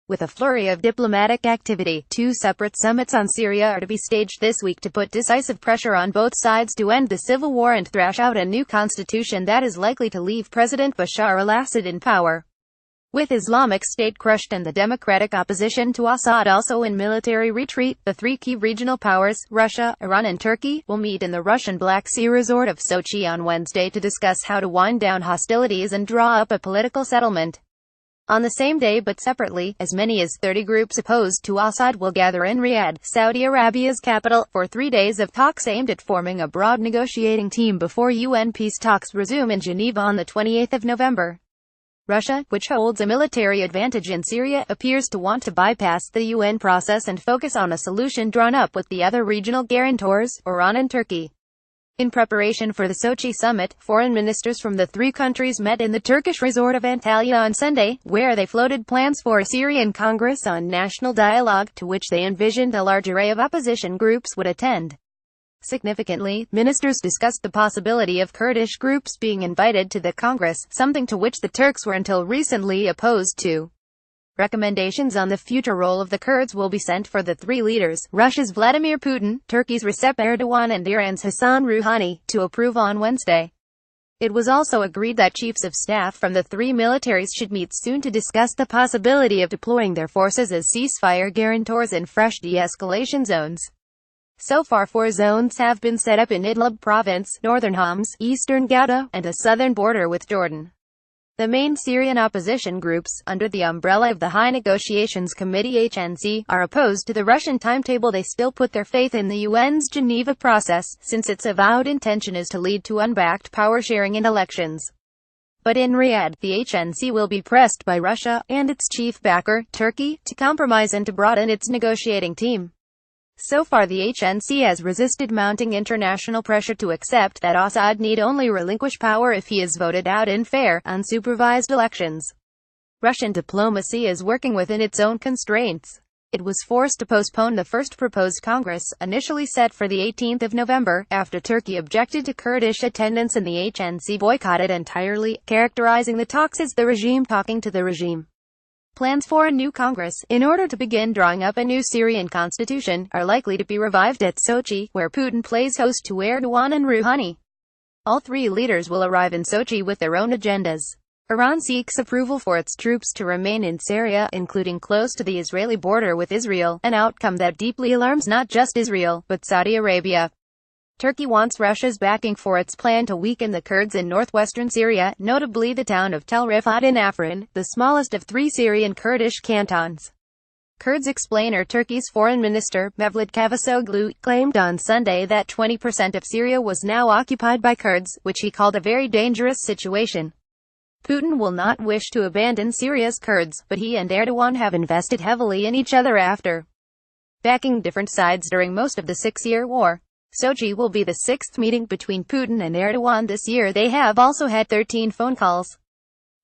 With a flurry of diplomatic activity, two separate summits on Syria are to be staged this week to put decisive pressure on both sides to end the civil war and thrash out a new constitution that is likely to leave President Bashar al-Assad in power. With Islamic State crushed and the democratic opposition to Assad also in military retreat, the three key regional powers, Russia, Iran and Turkey, will meet in the Russian Black Sea resort of Sochi on Wednesday to discuss how to wind down hostilities and draw up a political settlement. On the same day but separately, as many as 30 groups opposed to Assad will gather in Riyadh, Saudi Arabia's capital, for 3 days of talks aimed at forming a broad negotiating team before UN peace talks resume in Geneva on the 28th of November. Russia, which holds a military advantage in Syria, appears to want to bypass the UN process and focus on a solution drawn up with the other regional guarantors, Iran and Turkey. In preparation for the Sochi summit, foreign ministers from the three countries met in the Turkish resort of Antalya on Sunday, where they floated plans for a Syrian Congress on national dialogue, to which they envisioned a large array of opposition groups would attend. Significantly, ministers discussed the possibility of Kurdish groups being invited to the Congress, something to which the Turks were until recently opposed to. Recommendations on the future role of the Kurds will be sent for the three leaders, Russia's Vladimir Putin, Turkey's Recep Erdogan and Iran's Hassan Rouhani, to approve on Wednesday. It was also agreed that chiefs of staff from the three militaries should meet soon to discuss the possibility of deploying their forces as ceasefire guarantors in fresh de-escalation zones. So far 4 zones have been set up in Idlib province, northern Homs, eastern Ghouta, and a southern border with Jordan. The main Syrian opposition groups, under the umbrella of the High Negotiations Committee (HNC), are opposed to the Russian timetable. They still put their faith in the UN's Geneva process, since its avowed intention is to lead to unbacked power sharing in elections. But in Riyadh, the HNC will be pressed by Russia, and its chief backer, Turkey, to compromise and to broaden its negotiating team. So far the HNC has resisted mounting international pressure to accept that Assad need only relinquish power if he is voted out in fair, unsupervised elections. Russian diplomacy is working within its own constraints. It was forced to postpone the first proposed Congress, initially set for the 18th of November, after Turkey objected to Kurdish attendance and the HNC boycotted entirely, characterizing the talks as the regime talking to the regime. Plans for a new Congress, in order to begin drawing up a new Syrian constitution, are likely to be revived at Sochi, where Putin plays host to Erdogan and Rouhani. All three leaders will arrive in Sochi with their own agendas. Iran seeks approval for its troops to remain in Syria, including close to the Israeli border with Israel, an outcome that deeply alarms not just Israel, but Saudi Arabia. Turkey wants Russia's backing for its plan to weaken the Kurds in northwestern Syria, notably the town of Tel Rifat in Afrin, the smallest of 3 Syrian Kurdish cantons. Kurds explainer Turkey's foreign minister, Mevlut Cavusoglu, claimed on Sunday that 20% of Syria was now occupied by Kurds, which he called a very dangerous situation. Putin will not wish to abandon Syria's Kurds, but he and Erdogan have invested heavily in each other after backing different sides during most of the 6-year war. Sochi will be the 6th meeting between Putin and Erdogan this year. They have also had 13 phone calls.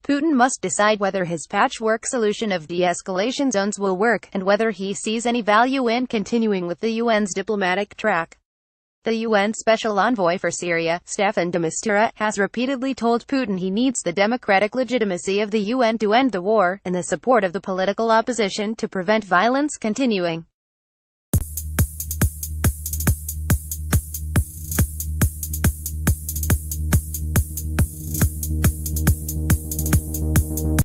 Putin must decide whether his patchwork solution of de-escalation zones will work, and whether he sees any value in continuing with the UN's diplomatic track. The UN Special Envoy for Syria, Staffan de Mistura, has repeatedly told Putin he needs the democratic legitimacy of the UN to end the war, and the support of the political opposition to prevent violence continuing.